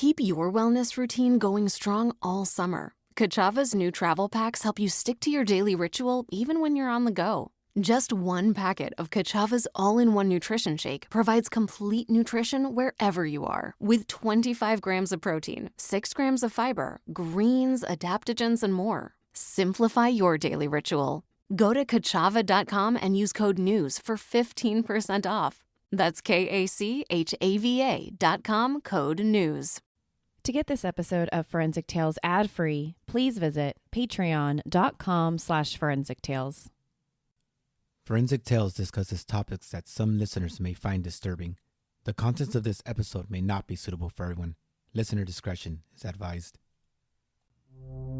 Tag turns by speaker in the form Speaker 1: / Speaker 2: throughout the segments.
Speaker 1: Keep your wellness routine going strong all summer. Kachava's new travel packs help you stick to your daily ritual even when you're on the go. Just one packet of Kachava's all-in-one nutrition shake provides complete nutrition wherever you are, with 25 grams of protein, 6 grams of fiber, greens, adaptogens, and more. Simplify your daily ritual. Go to Kachava.com and use code NEWS for 15% off. That's KACHAVA.com, code NEWS.
Speaker 2: To get this episode of Forensic Tales ad-free, please visit patreon.com/Forensic Tales.
Speaker 3: Forensic Tales discusses topics that some listeners may find disturbing. The contents of this episode may not be suitable for everyone. Listener discretion is advised.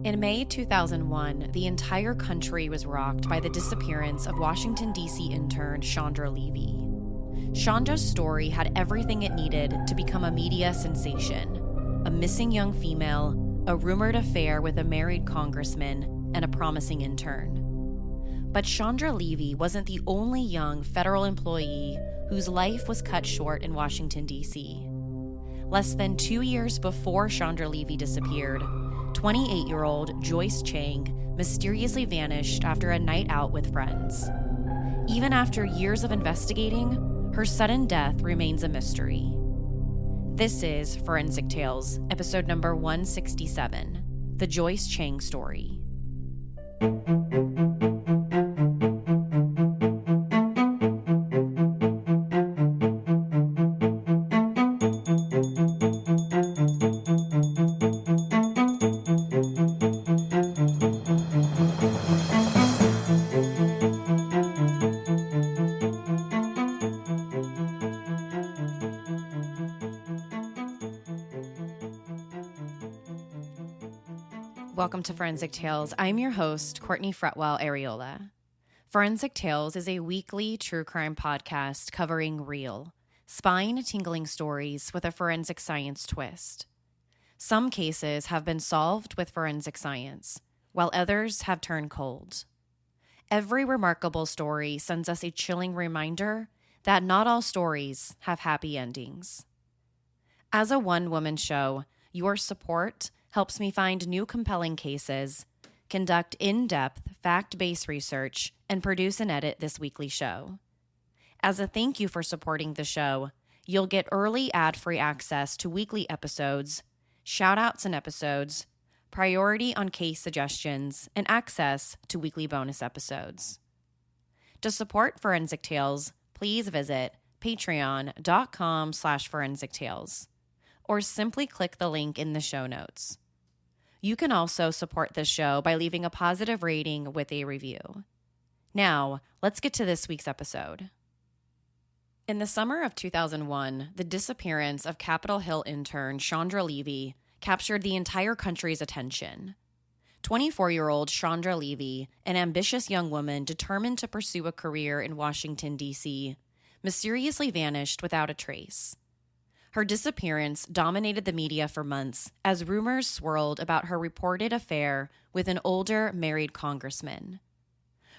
Speaker 2: In May 2001, the entire country was rocked by the disappearance of Washington, D.C. intern Chandra Levy. Chandra's story had everything it needed to become a media sensation: a missing young female, a rumored affair with a married congressman, and a promising intern. But Chandra Levy wasn't the only young federal employee whose life was cut short in Washington, D.C. Less than 2 years before Chandra Levy disappeared, 28-year-old Joyce Chiang mysteriously vanished after a night out with friends. Even after years of investigating, her sudden death remains a mystery. This is Forensic Tales, episode number 167, The Joyce Chiang Story. Welcome to Forensic Tales. I'm your host, Courtney Fretwell Areola. Forensic Tales is a weekly true crime podcast covering real, spine-tingling stories with a forensic science twist. Some cases have been solved with forensic science, while others have turned cold. Every remarkable story sends us a chilling reminder that not all stories have happy endings. As a one-woman show, your support helps me find new compelling cases, conduct in-depth, fact-based research, and produce and edit this weekly show. As a thank you for supporting the show, you'll get early ad-free access to weekly episodes, shout-outs in episodes, priority on case suggestions, and access to weekly bonus episodes. To support Forensic Tales, please visit patreon.com/Forensic Tales, or simply click the link in the show notes. You can also support this show by leaving a positive rating with a review. Now, let's get to this week's episode. In the summer of 2001, the disappearance of Capitol Hill intern Chandra Levy captured the entire country's attention. 24-year-old Chandra Levy, an ambitious young woman determined to pursue a career in Washington, D.C., mysteriously vanished without a trace. Her disappearance dominated the media for months as rumors swirled about her reported affair with an older married congressman.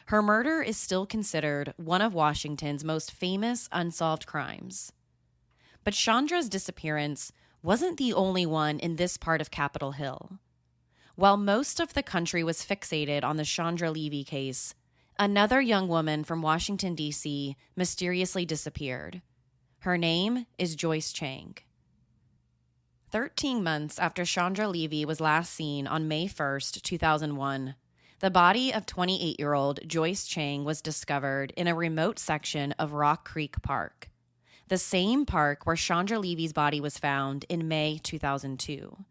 Speaker 2: Her murder is still considered one of Washington's most famous unsolved crimes. But Chandra's disappearance wasn't the only one in this part of Capitol Hill. While most of the country was fixated on the Chandra Levy case, another young woman from Washington, D.C. mysteriously disappeared. Her name is Joyce Chiang. 13 months after Chandra Levy was last seen on May 1st, 2001, the body of 28-year-old Joyce Chiang was discovered in a remote section of Rock Creek Park, the same park where Chandra Levy's body was found in May 2002,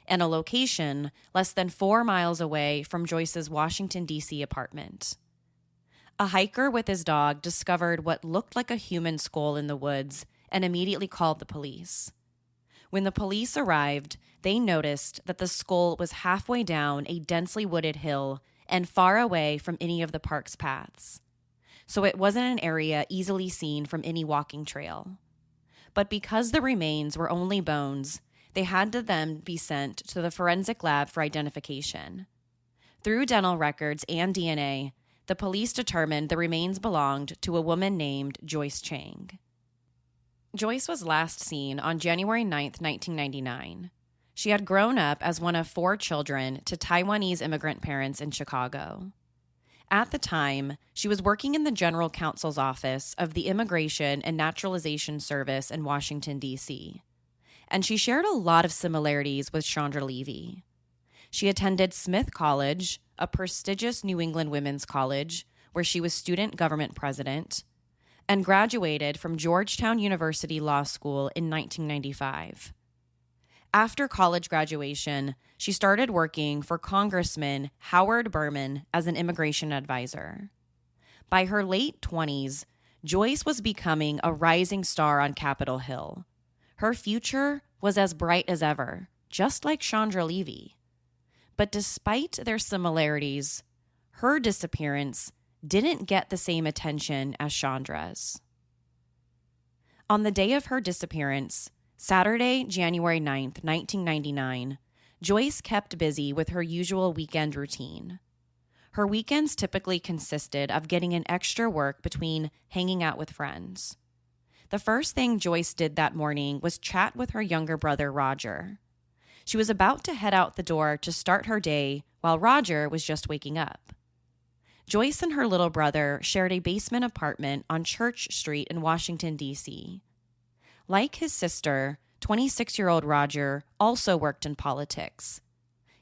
Speaker 2: and a location less than 4 miles away from Joyce's Washington, D.C. apartment. A hiker with his dog discovered what looked like a human skull in the woods and immediately called the police. When the police arrived, they noticed that the skull was halfway down a densely wooded hill and far away from any of the park's paths. So it wasn't an area easily seen from any walking trail. But because the remains were only bones, they had to then be sent to the forensic lab for identification. Through dental records and DNA, the police determined the remains belonged to a woman named Joyce Chiang. Joyce was last seen on January 9, 1999. She had grown up as one of 4 children to Taiwanese immigrant parents in Chicago. At the time, she was working in the General Counsel's office of the Immigration and Naturalization Service in Washington, D.C., and she shared a lot of similarities with Chandra Levy. She attended Smith College, a prestigious New England women's college, where she was student government president, and graduated from Georgetown University Law School in 1995. After college graduation, she started working for Congressman Howard Berman as an immigration advisor. By her late 20s, Joyce was becoming a rising star on Capitol Hill. Her future was as bright as ever, just like Chandra Levy. But despite their similarities, her disappearance didn't get the same attention as Chandra's. On the day of her disappearance, Saturday, January 9th, 1999, Joyce kept busy with her usual weekend routine. Her weekends typically consisted of getting in extra work between hanging out with friends. The first thing Joyce did that morning was chat with her younger brother, Roger. She was about to head out the door to start her day while Roger was just waking up. Joyce and her little brother shared a basement apartment on Church Street in Washington, D.C. Like his sister, 26-year-old Roger also worked in politics.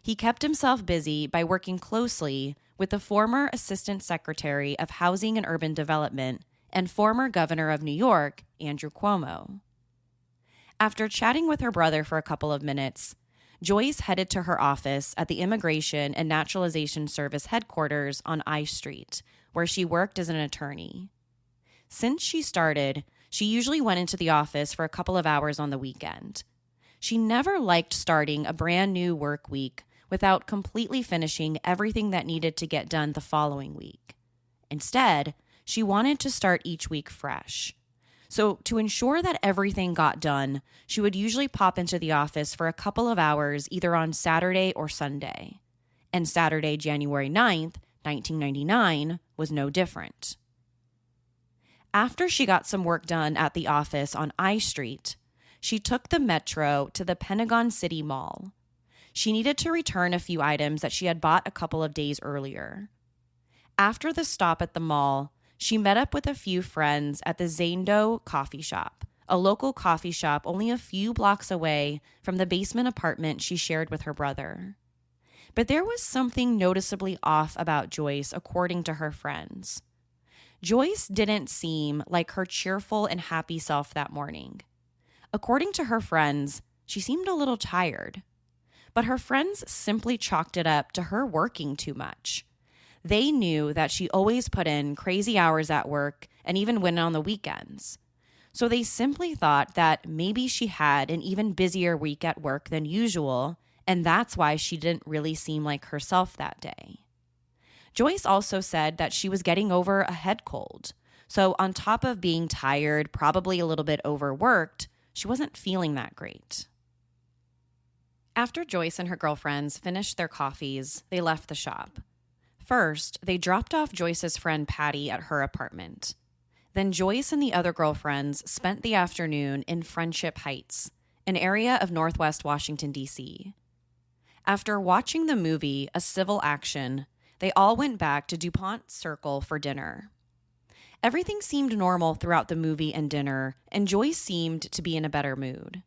Speaker 2: He kept himself busy by working closely with the former Assistant Secretary of Housing and Urban Development and former Governor of New York, Andrew Cuomo. After chatting with her brother for a couple of minutes, Joyce headed to her office at the Immigration and Naturalization Service headquarters on I Street, where she worked as an attorney. Since she started, she usually went into the office for a couple of hours on the weekend. She never liked starting a brand new work week without completely finishing everything that needed to get done the following week. Instead, she wanted to start each week fresh. So to ensure that everything got done, she would usually pop into the office for a couple of hours either on Saturday or Sunday. And Saturday, January 9th, 1999, was no different. After she got some work done at the office on I Street, she took the metro to the Pentagon City Mall. She needed to return a few items that she had bought a couple of days earlier. After the stop at the mall, she met up with a few friends at the Zando coffee shop, a local coffee shop only a few blocks away from the basement apartment she shared with her brother. But there was something noticeably off about Joyce, according to her friends. Joyce didn't seem like her cheerful and happy self that morning. According to her friends, she seemed a little tired. But her friends simply chalked it up to her working too much. They knew that she always put in crazy hours at work and even went on the weekends. So they simply thought that maybe she had an even busier week at work than usual, and that's why she didn't really seem like herself that day. Joyce also said that she was getting over a head cold. So on top of being tired, probably a little bit overworked, she wasn't feeling that great. After Joyce and her girlfriends finished their coffees, they left the shop. First, they dropped off Joyce's friend Patty at her apartment. Then Joyce and the other girlfriends spent the afternoon in Friendship Heights, an area of Northwest Washington, D.C. After watching the movie A Civil Action, they all went back to DuPont Circle for dinner. Everything seemed normal throughout the movie and dinner, and Joyce seemed to be in a better mood.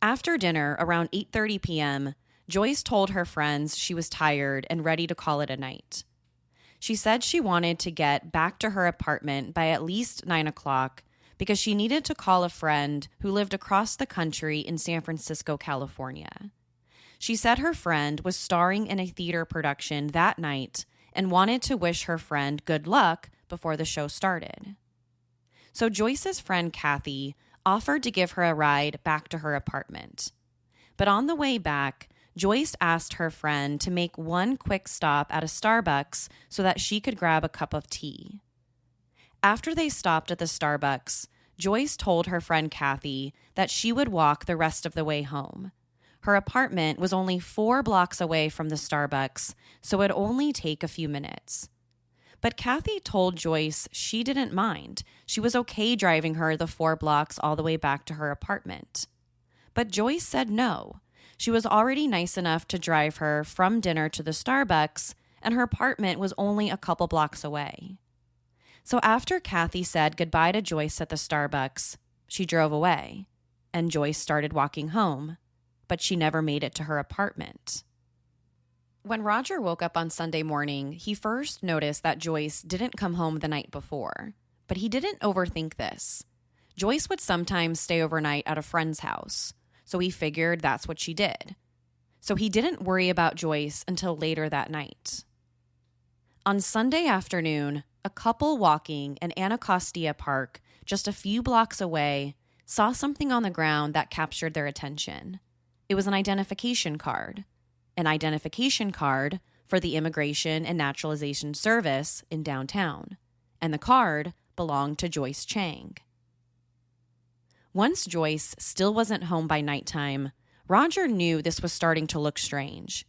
Speaker 2: After dinner, around 8:30 p.m., Joyce told her friends she was tired and ready to call it a night. She said she wanted to get back to her apartment by at least 9 o'clock because she needed to call a friend who lived across the country in San Francisco, California. She said her friend was starring in a theater production that night and wanted to wish her friend good luck before the show started. So Joyce's friend Kathy offered to give her a ride back to her apartment. But on the way back, Joyce asked her friend to make one quick stop at a Starbucks so that she could grab a cup of tea. After they stopped at the Starbucks, Joyce told her friend Kathy that she would walk the rest of the way home. Her apartment was only 4 blocks away from the Starbucks, so it'd only take a few minutes. But Kathy told Joyce she didn't mind. She was okay driving her the 4 blocks all the way back to her apartment. But Joyce said no. She was already nice enough to drive her from dinner to the Starbucks, and her apartment was only a couple blocks away. So after Kathy said goodbye to Joyce at the Starbucks, she drove away, and Joyce started walking home, but she never made it to her apartment. When Roger woke up on Sunday morning, he first noticed that Joyce didn't come home the night before, but he didn't overthink this. Joyce would sometimes stay overnight at a friend's house, so he figured that's what she did. So he didn't worry about Joyce until later that night. On Sunday afternoon, a couple walking in Anacostia Park, just a few blocks away, saw something on the ground that captured their attention. It was an identification card. An identification card for the Immigration and Naturalization Service in downtown, and the card belonged to Joyce Chiang. Once Joyce still wasn't home by nighttime, Roger knew this was starting to look strange.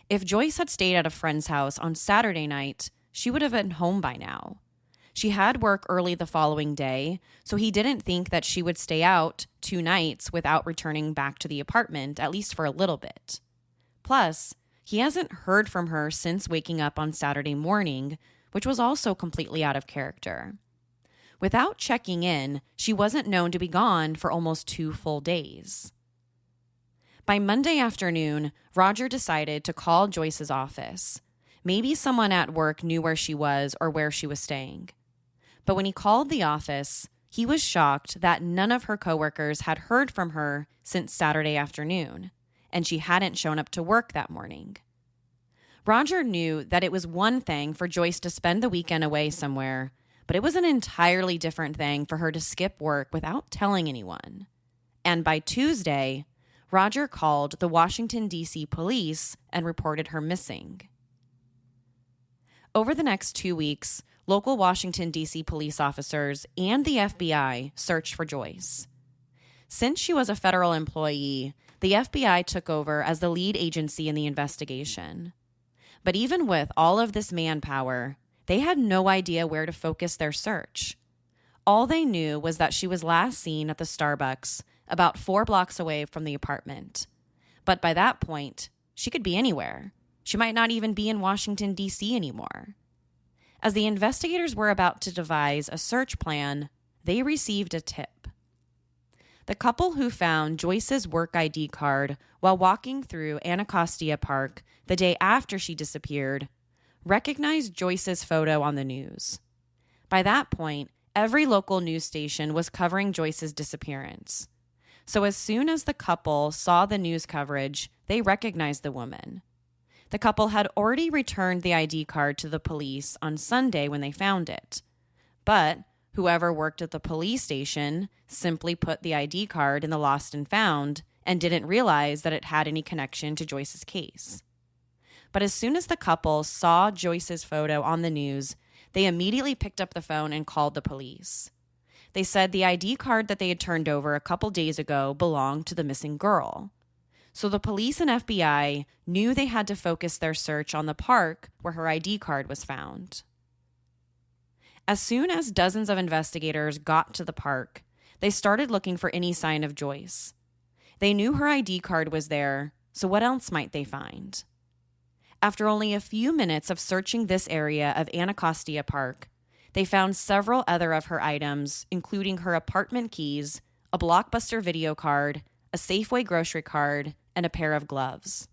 Speaker 2: If Joyce had stayed at a friend's house on Saturday night, she would have been home by now. She had work early the following day, so he didn't think that she would stay out 2 nights without returning back to the apartment, at least for a little bit. Plus, he hasn't heard from her since waking up on Saturday morning, which was also completely out of character. Without checking in, she wasn't known to be gone for almost 2 full days. By Monday afternoon, Roger decided to call Joyce's office. Maybe someone at work knew where she was or where she was staying. But when he called the office, he was shocked that none of her coworkers had heard from her since Saturday afternoon, and she hadn't shown up to work that morning. Roger knew that it was one thing for Joyce to spend the weekend away somewhere, but it was an entirely different thing for her to skip work without telling anyone. And by Tuesday, Roger called the Washington D.C. police and reported her missing. Over the next 2 weeks, local Washington D.C. police officers and the FBI searched for Joyce. Since she was a federal employee, the FBI took over as the lead agency in the investigation. But even with all of this manpower, they had no idea where to focus their search. All they knew was that she was last seen at the Starbucks about 4 blocks away from the apartment. But by that point, she could be anywhere. She might not even be in Washington, D.C. anymore. As the investigators were about to devise a search plan, they received a tip. The couple who found Joyce's work ID card while walking through Anacostia Park the day after she disappeared recognized Joyce's photo on the news. By that point, every local news station was covering Joyce's disappearance. So as soon as the couple saw the news coverage, they recognized the woman. The couple had already returned the ID card to the police on Sunday when they found it. But whoever worked at the police station simply put the ID card in the lost and found and didn't realize that it had any connection to Joyce's case. But as soon as the couple saw Joyce's photo on the news, they immediately picked up the phone and called the police. They said the ID card that they had turned over a couple days ago belonged to the missing girl. So the police and FBI knew they had to focus their search on the park where her ID card was found. As soon as dozens of investigators got to the park, they started looking for any sign of Joyce. They knew her ID card was there, so what else might they find? After only a few minutes of searching this area of Anacostia Park, they found several other of her items, including her apartment keys, a Blockbuster video card, a Safeway grocery card, and a pair of gloves.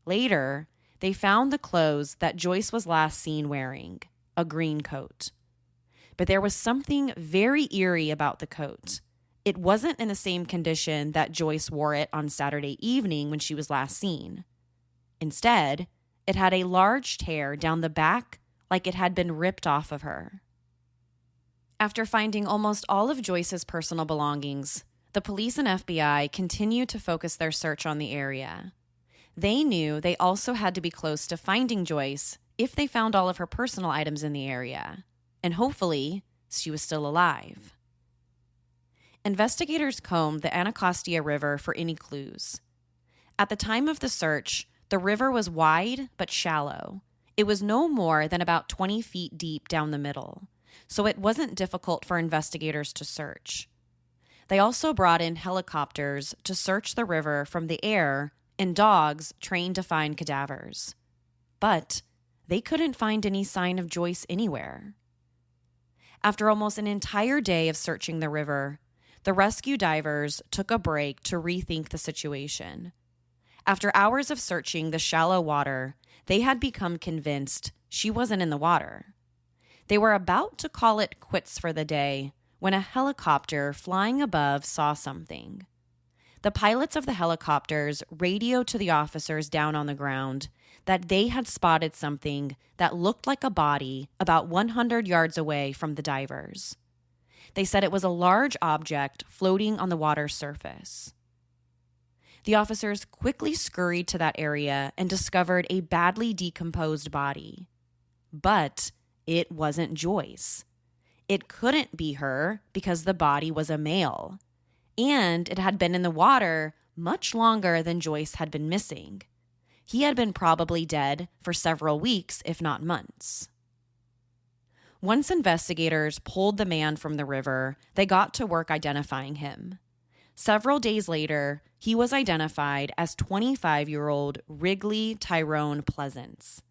Speaker 2: Later, they found the clothes that Joyce was last seen wearing, a green coat. But there was something very eerie about the coat. It wasn't in the same condition that Joyce wore it on Saturday evening when she was last seen. Instead, it had a large tear down the back like it had been ripped off of her. After finding almost all of Joyce's personal belongings, the police and FBI continued to focus their search on the area. They knew they also had to be close to finding Joyce if they found all of her personal items in the area, and hopefully she was still alive. Investigators combed the Anacostia River for any clues. At the time of the search, the river was wide but shallow. It was no more than about 20 feet deep down the middle, so it wasn't difficult for investigators to search. They also brought in helicopters to search the river from the air and dogs trained to find cadavers. But they couldn't find any sign of Joyce anywhere. After almost an entire day of searching the river, the rescue divers took a break to rethink the situation. After hours of searching the shallow water, they had become convinced she wasn't in the water. They were about to call it quits for the day when a helicopter flying above saw something. The pilots of the helicopters radioed to the officers down on the ground that they had spotted something that looked like a body about 100 yards away from the divers. They said it was a large object floating on the water's surface. The officers quickly scurried to that area and discovered a badly decomposed body. But it wasn't Joyce. It couldn't be her because the body was a male, and it had been in the water much longer than Joyce had been missing. He had been probably dead for several weeks, if not months. Once investigators pulled the man from the river, they got to work identifying him. Several days later, he was identified as 25-year-old Wrigley Tyrone Pleasance.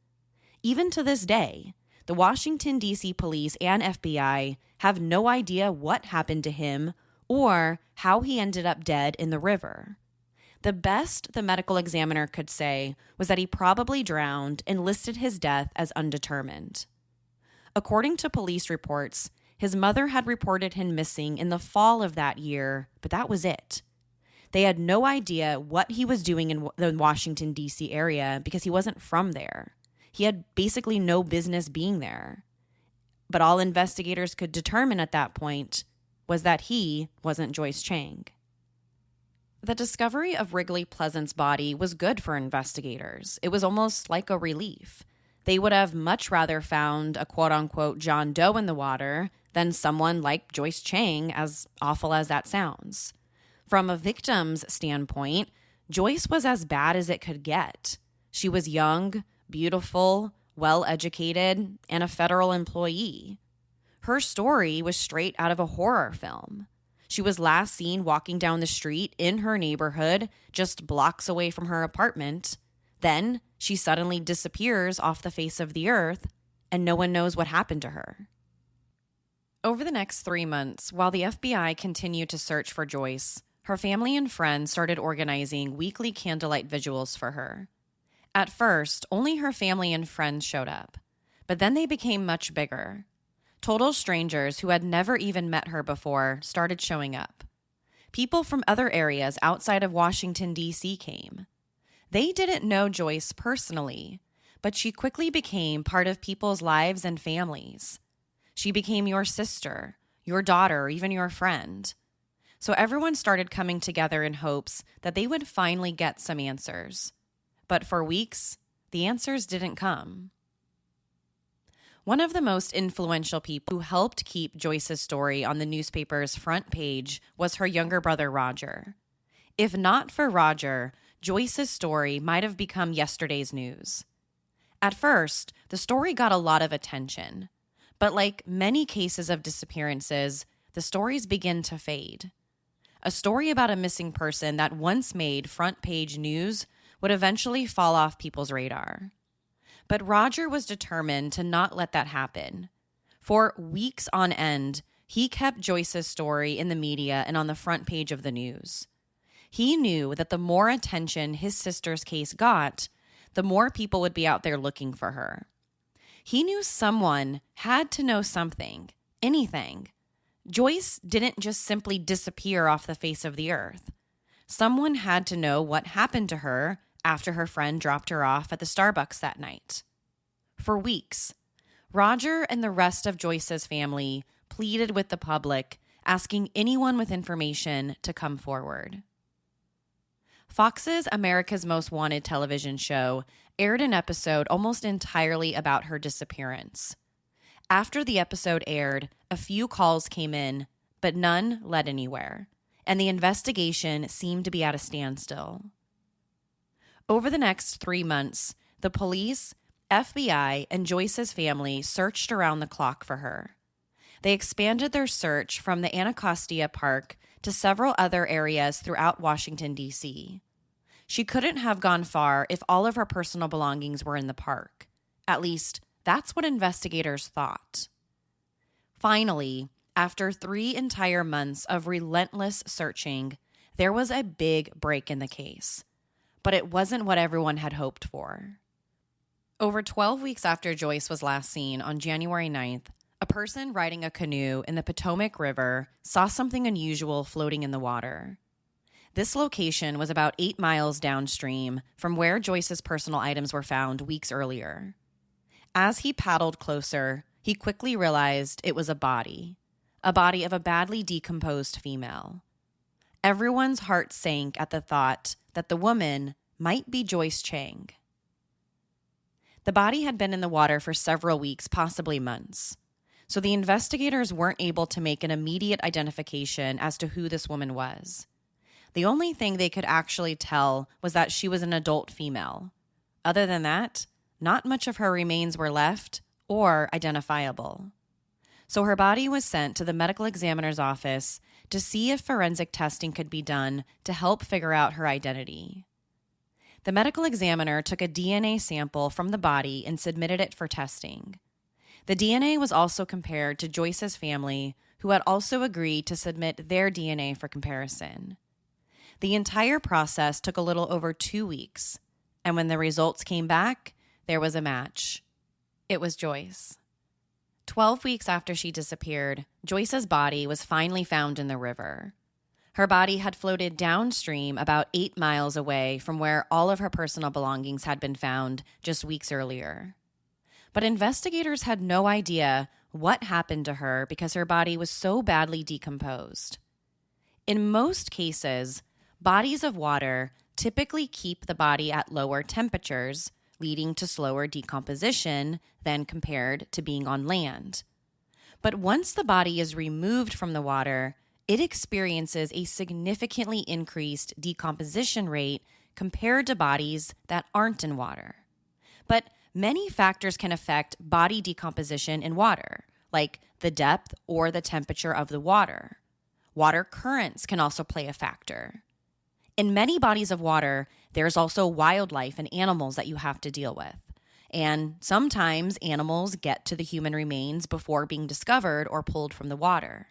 Speaker 2: Even to this day, the Washington, D.C. police and FBI have no idea what happened to him or how he ended up dead in the river. The best the medical examiner could say was that he probably drowned and listed his death as undetermined. According to police reports, his mother had reported him missing in the fall of that year, but that was it. They had no idea what he was doing in the Washington, D.C. area because he wasn't from there. He had basically no business being there. But all investigators could determine at that point was that he wasn't Joyce Chiang. The discovery of Wrigley Pleasance's body was good for investigators. It was almost like a relief. They would have much rather found a quote-unquote John Doe in the water than someone like Joyce Chiang, as awful as that sounds. From a victim's standpoint, Joyce was as bad as it could get. She was young, beautiful, well-educated, and a federal employee. Her story was straight out of a horror film. She was last seen walking down the street in her neighborhood, just blocks away from her apartment. Then she suddenly disappears off the face of the earth, and no one knows what happened to her. Over the next 3 months, while the FBI continued to search for Joyce, her family and friends started organizing weekly candlelight vigils for her. At first, only her family and friends showed up, but then they became much bigger. Total strangers who had never even met her before started showing up. People from other areas outside of Washington, D.C. came. They didn't know Joyce personally, but she quickly became part of people's lives and families. She became your sister, your daughter, or even your friend. So everyone started coming together in hopes that they would finally get some answers. But for weeks, the answers didn't come. One of the most influential people who helped keep Joyce's story on the newspaper's front page was her younger brother, Roger. If not for Roger, Joyce's story might have become yesterday's news. At first, the story got a lot of attention, but like many cases of disappearances, the stories begin to fade. A story about a missing person that once made front page news would eventually fall off people's radar. But Roger was determined to not let that happen. For weeks on end, he kept Joyce's story in the media and on the front page of the news. He knew that the more attention his sister's case got, the more people would be out there looking for her. He knew someone had to know something, anything. Joyce didn't just simply disappear off the face of the earth. Someone had to know what happened to her after her friend dropped her off at the Starbucks that night. For weeks, Roger and the rest of Joyce's family pleaded with the public, asking anyone with information to come forward. Fox's America's Most Wanted television show aired an episode almost entirely about her disappearance. After the episode aired, a few calls came in, but none led anywhere, and the investigation seemed to be at a standstill. Over the next 3 months, the police, FBI, and Joyce's family searched around the clock for her. They expanded their search from the Anacostia Park to several other areas throughout Washington, D.C. She couldn't have gone far if all of her personal belongings were in the park. At least, that's what investigators thought. Finally, after 3 entire months of relentless searching, there was a big break in the case. But it wasn't what everyone had hoped for. Over 12 weeks after Joyce was last seen on January 9th, a person riding a canoe in the Potomac River saw something unusual floating in the water. This location was about 8 miles downstream from where Joyce's personal items were found weeks earlier. As he paddled closer, he quickly realized it was a body of a badly decomposed female. Everyone's heart sank at the thought that the woman might be Joyce Chiang. The body had been in the water for several weeks, possibly months, so the investigators weren't able to make an immediate identification as to who this woman was. The only thing they could actually tell was that she was an adult female. Other than that, not much of her remains were left or identifiable. So her body was sent to the medical examiner's office to see if forensic testing could be done to help figure out her identity. The medical examiner took a DNA sample from the body and submitted it for testing. The DNA was also compared to Joyce's family, who had also agreed to submit their DNA for comparison. The entire process took a little over 2 weeks, and when the results came back, there was a match. It was Joyce. 12 weeks after she disappeared, Joyce's body was finally found in the river. Her body had floated downstream about 8 miles away from where all of her personal belongings had been found just weeks earlier. But investigators had no idea what happened to her because her body was so badly decomposed. In most cases, bodies of water typically keep the body at lower temperatures, leading to slower decomposition than compared to being on land. But once the body is removed from the water, it experiences a significantly increased decomposition rate compared to bodies that aren't in water. But many factors can affect body decomposition in water, like the depth or the temperature of the water. Water currents can also play a factor. In many bodies of water, there's also wildlife and animals that you have to deal with. And sometimes animals get to the human remains before being discovered or pulled from the water.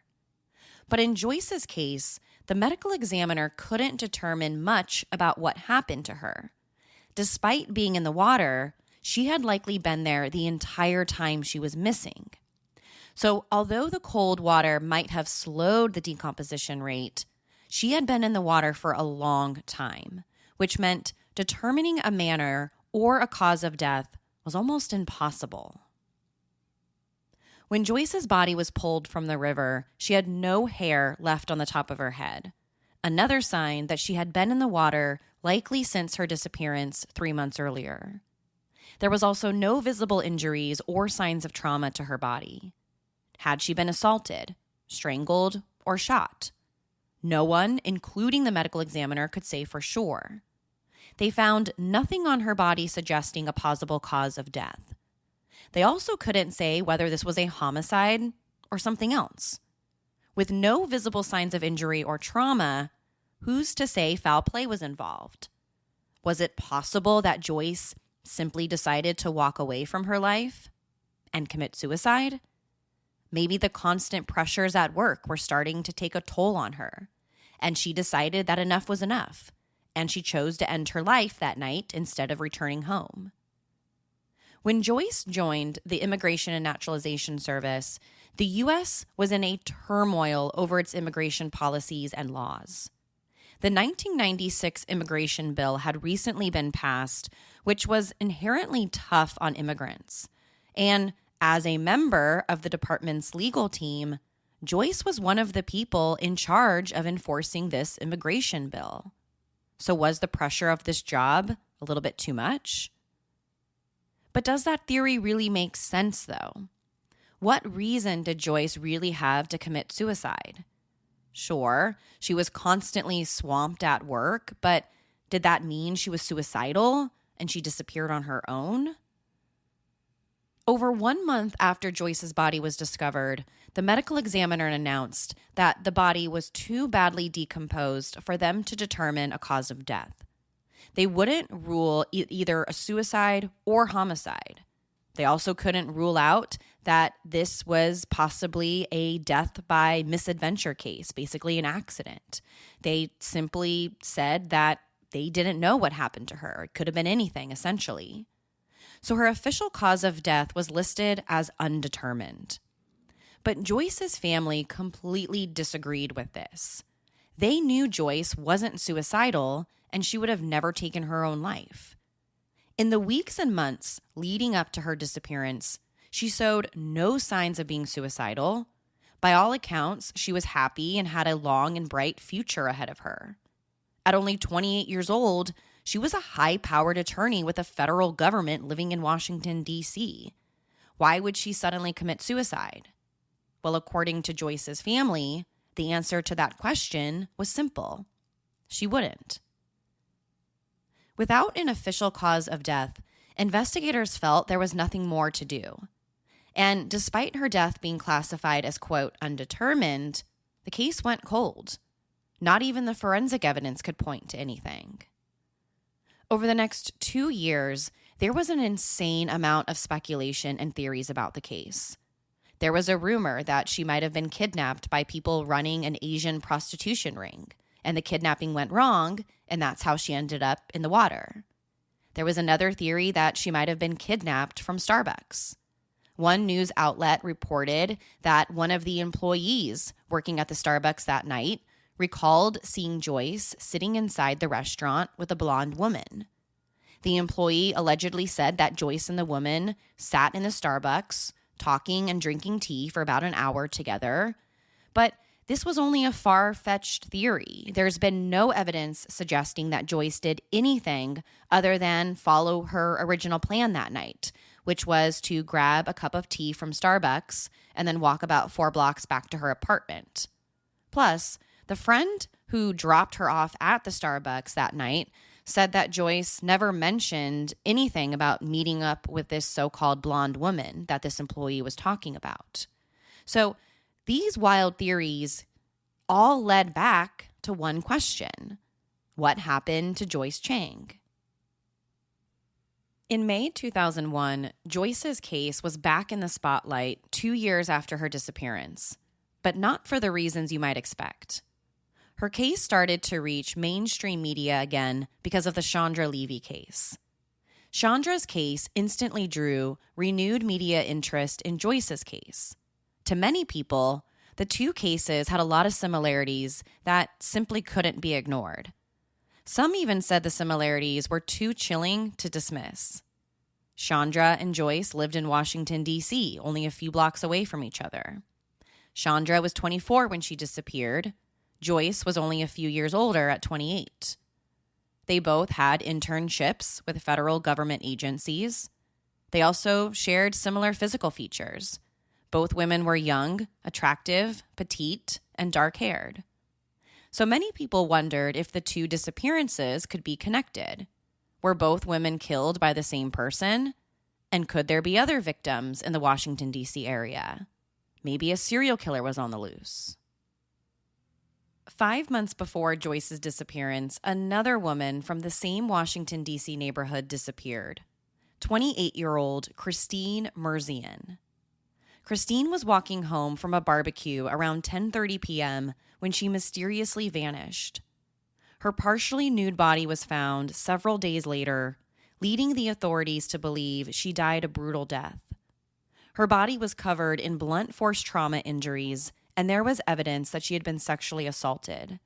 Speaker 2: But in Joyce's case, the medical examiner couldn't determine much about what happened to her. Despite being in the water, she had likely been there the entire time she was missing. So although the cold water might have slowed the decomposition rate, she had been in the water for a long time, which meant determining a manner or a cause of death was almost impossible. When Joyce's body was pulled from the river, she had no hair left on the top of her head, another sign that she had been in the water likely since her disappearance 3 months earlier. There was also no visible injuries or signs of trauma to her body. Had she been assaulted, strangled, or shot? No one, including the medical examiner, could say for sure. They found nothing on her body suggesting a possible cause of death. They also couldn't say whether this was a homicide or something else. With no visible signs of injury or trauma, who's to say foul play was involved? Was it possible that Joyce simply decided to walk away from her life and commit suicide? Maybe the constant pressures at work were starting to take a toll on her, and she decided that enough was enough, and she chose to end her life that night instead of returning home. When Joyce joined the Immigration and Naturalization Service, the U.S. was in a turmoil over its immigration policies and laws. The 1996 immigration bill had recently been passed, which was inherently tough on immigrants. And as a member of the department's legal team, Joyce was one of the people in charge of enforcing this immigration bill. So was the pressure of this job a little bit too much? But does that theory really make sense, though? What reason did Joyce really have to commit suicide? Sure, she was constantly swamped at work, but did that mean she was suicidal and she disappeared on her own? Over 1 month after Joyce's body was discovered, the medical examiner announced that the body was too badly decomposed for them to determine a cause of death. They wouldn't rule either a suicide or homicide. They also couldn't rule out that this was possibly a death by misadventure case, basically an accident. They simply said that they didn't know what happened to her. It could have been anything, essentially. So her official cause of death was listed as undetermined. But Joyce's family completely disagreed with this. They knew Joyce wasn't suicidal and she would have never taken her own life. In the weeks and months leading up to her disappearance, she showed no signs of being suicidal. By all accounts, she was happy and had a long and bright future ahead of her. At only 28 years old, she was a high-powered attorney with the federal government living in Washington, D.C. Why would she suddenly commit suicide? Well, according to Joyce's family, the answer to that question was simple. She wouldn't. Without an official cause of death, investigators felt there was nothing more to do. And despite her death being classified as, quote, undetermined, the case went cold. Not even the forensic evidence could point to anything. Over the next 2 years, there was an insane amount of speculation and theories about the case. There was a rumor that she might have been kidnapped by people running an Asian prostitution ring, and the kidnapping went wrong, and that's how she ended up in the water. There was another theory that she might have been kidnapped from Starbucks. One news outlet reported that one of the employees working at the Starbucks that night recalled seeing Joyce sitting inside the restaurant with a blonde woman. The employee allegedly said that Joyce and the woman sat in the Starbucks talking and drinking tea for about an hour together. But this was only a far-fetched theory. There's been no evidence suggesting that Joyce did anything other than follow her original plan that night, which was to grab a cup of tea from Starbucks and then walk about 4 blocks back to her apartment. Plus, the friend who dropped her off at the Starbucks that night said that Joyce never mentioned anything about meeting up with this so-called blonde woman that this employee was talking about. So these wild theories all led back to one question. What happened to Joyce Chiang? In May 2001, Joyce's case was back in the spotlight 2 years after her disappearance, but not for the reasons you might expect. Her case started to reach mainstream media again because of the Chandra Levy case. Chandra's case instantly drew renewed media interest in Joyce's case. To many people, the two cases had a lot of similarities that simply couldn't be ignored. Some even said the similarities were too chilling to dismiss. Chandra and Joyce lived in Washington, D.C., only a few blocks away from each other. Chandra was 24 when she disappeared. Joyce was only a few years older at 28. They both had internships with federal government agencies. They also shared similar physical features. Both women were young, attractive, petite, and dark-haired. So many people wondered if the two disappearances could be connected. Were both women killed by the same person? And could there be other victims in the Washington, D.C. area? Maybe a serial killer was on the loose. 5 months before Joyce's disappearance, another woman from the same Washington, D.C. neighborhood disappeared. 28-year-old Christine Merzian. Christine was walking home from a barbecue around 10:30 p.m. when she mysteriously vanished. Her partially nude body was found several days later, leading the authorities to believe she died a brutal death. Her body was covered in blunt force trauma injuries, and there was evidence that she had been sexually assaulted.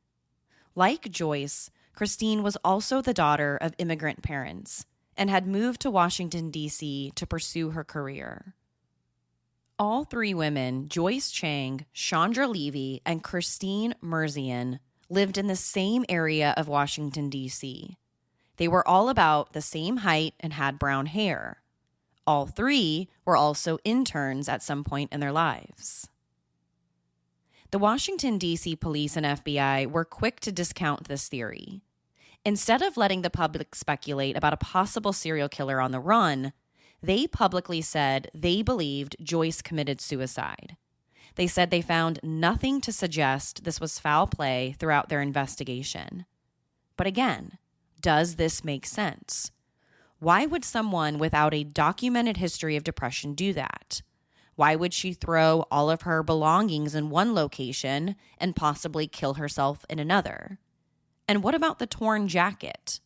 Speaker 2: Like Joyce, Christine was also the daughter of immigrant parents and had moved to Washington, D.C. to pursue her career. All three women, Joyce Chiang, Chandra Levy, and Christine Merzian, lived in the same area of Washington, D.C. They were all about the same height and had brown hair. All three were also interns at some point in their lives. The Washington, D.C. police and FBI were quick to discount this theory. Instead of letting the public speculate about a possible serial killer on the run, they publicly said they believed Joyce committed suicide. They said they found nothing to suggest this was foul play throughout their investigation. But again, Does this make sense? Why would someone without a documented history of depression do that? Why would she throw all of her belongings in one location and possibly kill herself in another? And what about the torn jacket?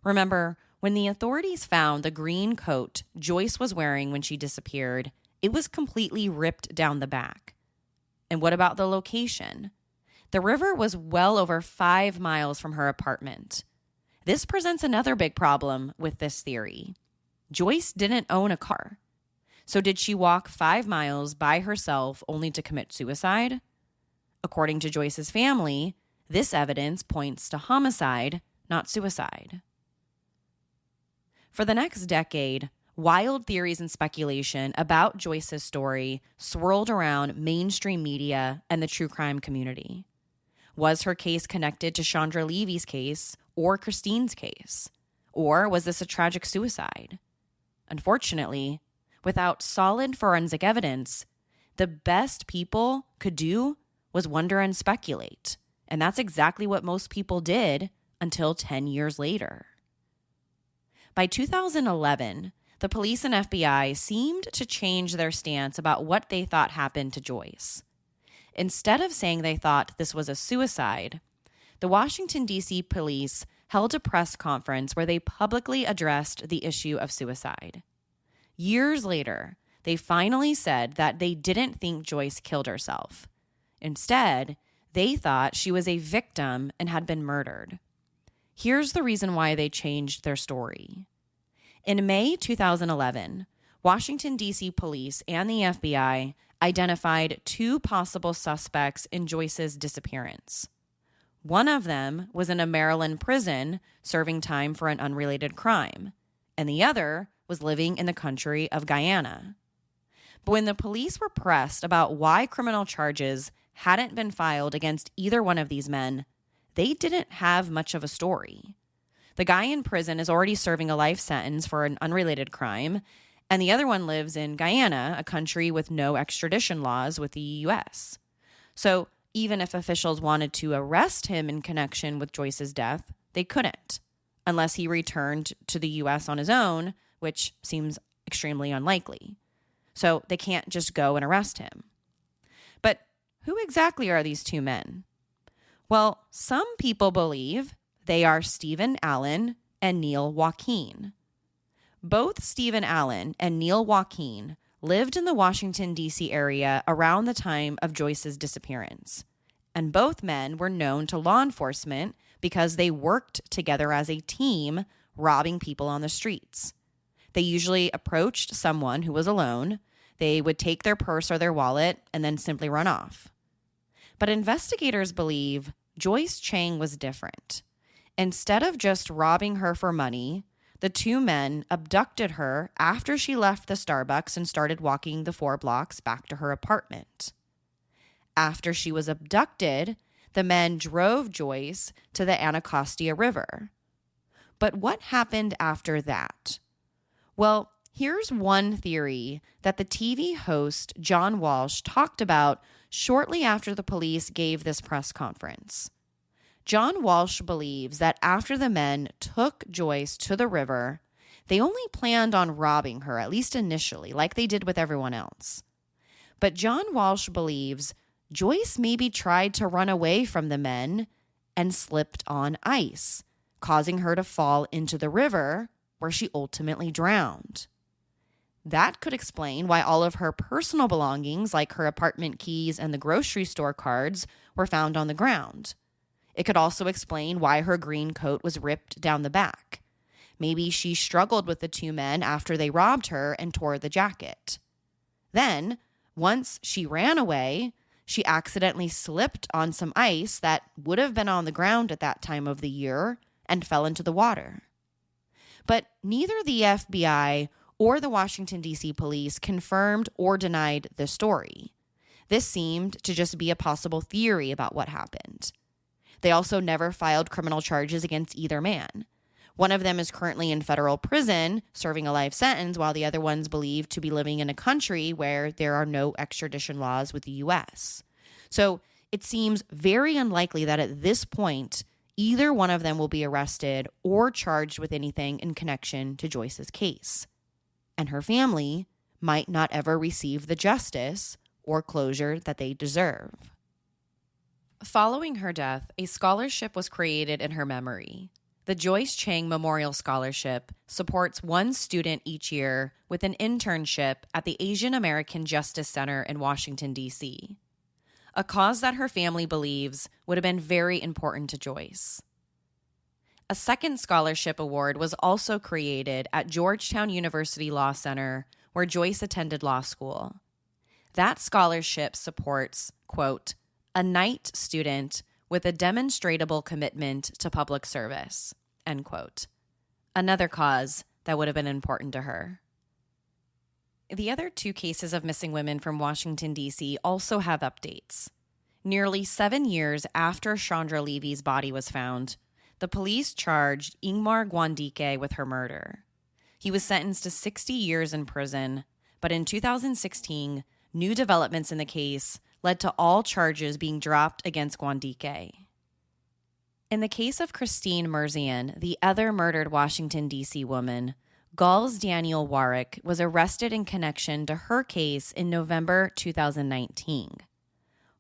Speaker 2: Remember, when the authorities found the green coat Joyce was wearing when she disappeared, it was completely ripped down the back. And what about the location? The river was well over 5 miles from her apartment. This presents another big problem with this theory. Joyce didn't own a car. So did she walk 5 miles by herself only to commit suicide? According to Joyce's family, this evidence points to homicide, not suicide. For the next decade, wild theories and speculation about Joyce's story swirled around mainstream media and the true crime community. Was her case connected to Chandra Levy's case or Christine's case? Or was this a tragic suicide? Unfortunately, without solid forensic evidence, the best people could do was wonder and speculate. And that's exactly what most people did until 10 years later. By 2011, the police and FBI seemed to change their stance about what they thought happened to Joyce. Instead of saying they thought this was a suicide, the Washington D.C. police held a press conference where they publicly addressed the issue of suicide. Years later, they finally said that they didn't think Joyce killed herself. Instead, they thought she was a victim and had been murdered. Here's the reason why they changed their story. In May 2011, Washington, D.C. police and the FBI identified 2 possible suspects in Joyce's disappearance. One of them was in a Maryland prison serving time for an unrelated crime, and the other was living in the country of Guyana. But when the police were pressed about why criminal charges hadn't been filed against either one of these men, they didn't have much of a story. The guy in prison is already serving a life sentence for an unrelated crime, and the other one lives in Guyana, a country with no extradition laws with the U.S. So even if officials wanted to arrest him in connection with Joyce's death, they couldn't, unless he returned to the U.S. on his own, which seems extremely unlikely. So they can't just go and arrest him. But who exactly are these 2 men? Well, some people believe they are Stephen Allen and Neil Joaquin. Both Stephen Allen and Neil Joaquin lived in the Washington, D.C. area around the time of Joyce's disappearance. And both men were known to law enforcement because they worked together as a team robbing people on the streets. They usually approached someone who was alone. They would take their purse or their wallet and then simply run off. But investigators believe Joyce Chiang was different. Instead of just robbing her for money, the 2 men abducted her after she left the Starbucks and started walking the 4 blocks back to her apartment. After she was abducted, the men drove Joyce to the Anacostia River. But what happened after that? Well, here's one theory that the TV host John Walsh talked about shortly after the police gave this press conference. John Walsh believes that after the men took Joyce to the river, they only planned on robbing her, at least initially, like they did with everyone else. But John Walsh believes Joyce maybe tried to run away from the men and slipped on ice, causing her to fall into the river where she ultimately drowned. That could explain why all of her personal belongings, like her apartment keys and the grocery store cards, were found on the ground. It could also explain why her green coat was ripped down the back. Maybe she struggled with the 2 men after they robbed her and tore the jacket. Then, once she ran away, she accidentally slipped on some ice that would have been on the ground at that time of the year and fell into the water. But neither the FBI or the Washington, D.C. police confirmed or denied the story. This seemed to just be a possible theory about what happened. They also never filed criminal charges against either man. One of them is currently in federal prison, serving a life sentence, while the other one's believed to be living in a country where there are no extradition laws with the U.S. So it seems very unlikely that at this point, either one of them will be arrested or charged with anything in connection to Joyce's case. And her family might not ever receive the justice or closure that they deserve. Following her death, a scholarship was created in her memory. The Joyce Chiang Memorial Scholarship supports one student each year with an internship at the Asian American Justice Center in Washington, D.C., a cause that her family believes would have been very important to Joyce. A second scholarship award was also created at Georgetown University Law Center, where Joyce attended law school. That scholarship supports, quote, a Knight student with a demonstrable commitment to public service, end quote. Another cause that would have been important to her. The other two cases of missing women from Washington, D.C. also have updates. Nearly 7 years after Chandra Levy's body was found, the police charged Ingmar Gwandike with her murder. He was sentenced to 60 years in prison, but in 2016, new developments in the case led to all charges being dropped against Gwandike. In the case of Christine Merzian, the other murdered Washington, D.C. woman, Gulls Daniel Warwick was arrested in connection to her case in November 2019.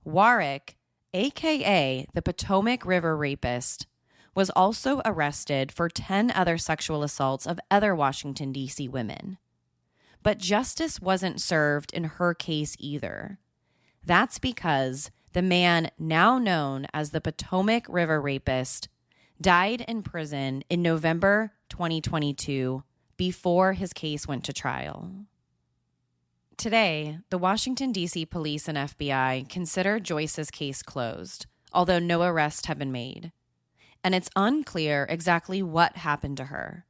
Speaker 2: Warwick, a.k.a. the Potomac River rapist, was also arrested for 10 other sexual assaults of other Washington, D.C. women. But justice wasn't served in her case either. That's because the man now known as the Potomac River rapist died in prison in November 2022 before his case went to trial. Today, the Washington, D.C. police and FBI consider Joyce's case closed, although no arrests have been made. And it's unclear exactly what happened to her.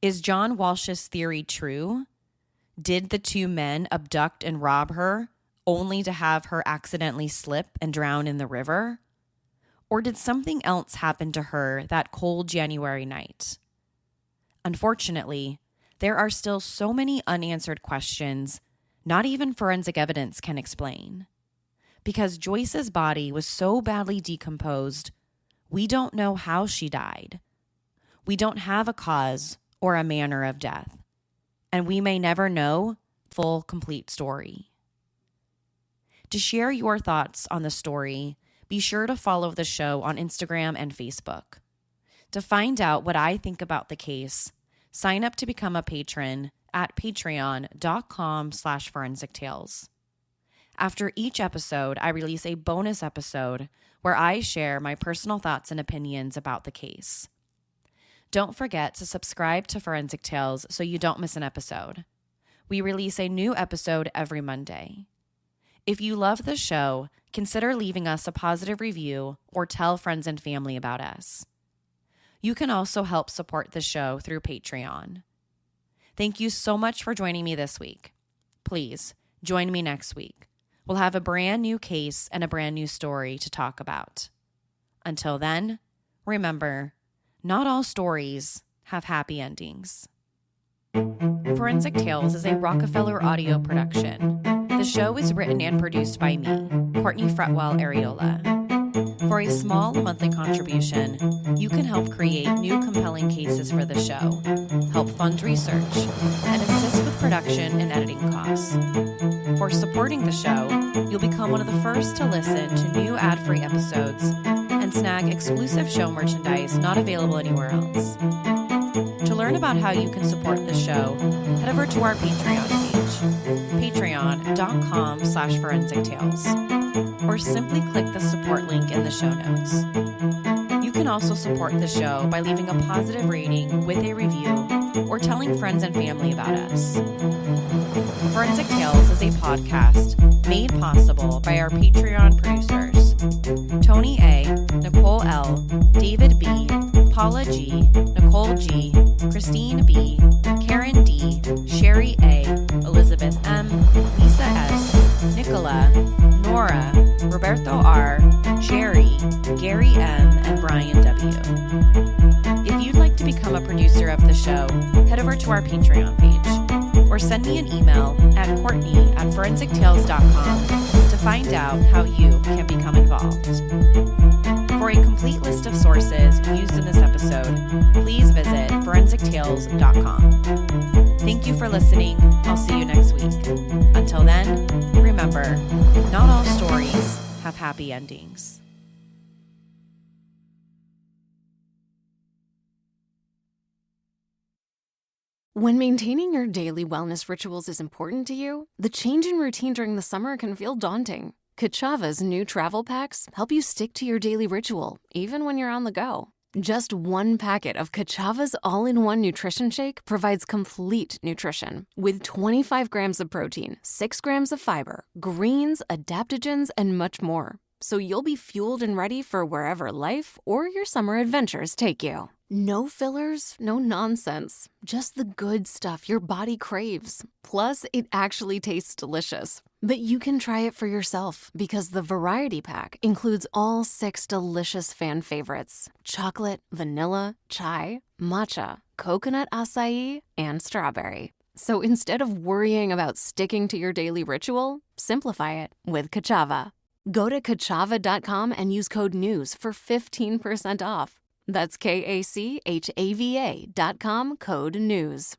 Speaker 2: Is John Walsh's theory true? Did the two men abduct and rob her, only to have her accidentally slip and drown in the river? Or did something else happen to her that cold January night? Unfortunately, there are still so many unanswered questions not even forensic evidence can explain. Because Joyce's body was so badly decomposed, we don't know how she died. We don't have a cause or a manner of death, and we may never know full, complete story. To share your thoughts on the story, be sure to follow the show on Instagram and Facebook. To find out what I think about the case, sign up to become a patron at patreon.com/forensictales. After each episode, I release a bonus episode where I share my personal thoughts and opinions about the case. Don't forget to subscribe to Forensic Tales so you don't miss an episode. We release a new episode every Monday. If you love the show, consider leaving us a positive review or tell friends and family about us. You can also help support the show through Patreon. Thank you so much for joining me this week. Please join me next week. We'll have a brand new case and a brand new story to talk about. Until then, remember, not all stories have happy endings. Forensic Tales is a Rockefeller audio production. The show is written and produced by me, Courtney Fretwell Areola. For a small monthly contribution, you can help create new compelling cases for the show, help fund research, and assist with production and editing costs. For supporting the show, you'll become one of the first to listen to new ad-free episodes and snag exclusive show merchandise not available anywhere else. To learn about how you can support the show, head over to our Patreon page, patreon.com/forensictales, or simply click the support link in the show notes. You can also support the show by leaving a positive rating with a review or telling friends and family about us. Forensic Tales is a podcast made possible by our Patreon producers, Tony A., Nicole L., David B., Paula G., Nicole G., Christine B., Karen D., Sherry A., Elizabeth M., Lisa S., Nicola, Nora, Roberto R., Jerry, Gary M., and Brian W. If you'd like to become a producer of the show, head over to our Patreon page or send me an email at Courtney@forensictales.com to find out how you can become involved. For a complete list of sources used in this episode, please visit forensictales.com. Thank you for listening. I'll see you next week. Until then, remember, not all stories have happy endings.
Speaker 1: When maintaining your daily wellness rituals is important to you, the change in routine during the summer can feel daunting. Kachava's new travel packs help you stick to your daily ritual, even when you're on the go. Just one packet of Kachava's all-in-one nutrition shake provides complete nutrition with 25 grams of protein, 6 grams of fiber, greens, adaptogens, and much more. So you'll be fueled and ready for wherever life or your summer adventures take you. No fillers, no nonsense. Just the good stuff your body craves. Plus, it actually tastes delicious. But you can try it for yourself because the variety pack includes all 6 delicious fan favorites: chocolate, vanilla, chai, matcha, coconut acai, and strawberry. So instead of worrying about sticking to your daily ritual, simplify it with Kachava. Go to kachava.com and use code NEWS for 15% off. That's KACHAVA.com, code NEWS.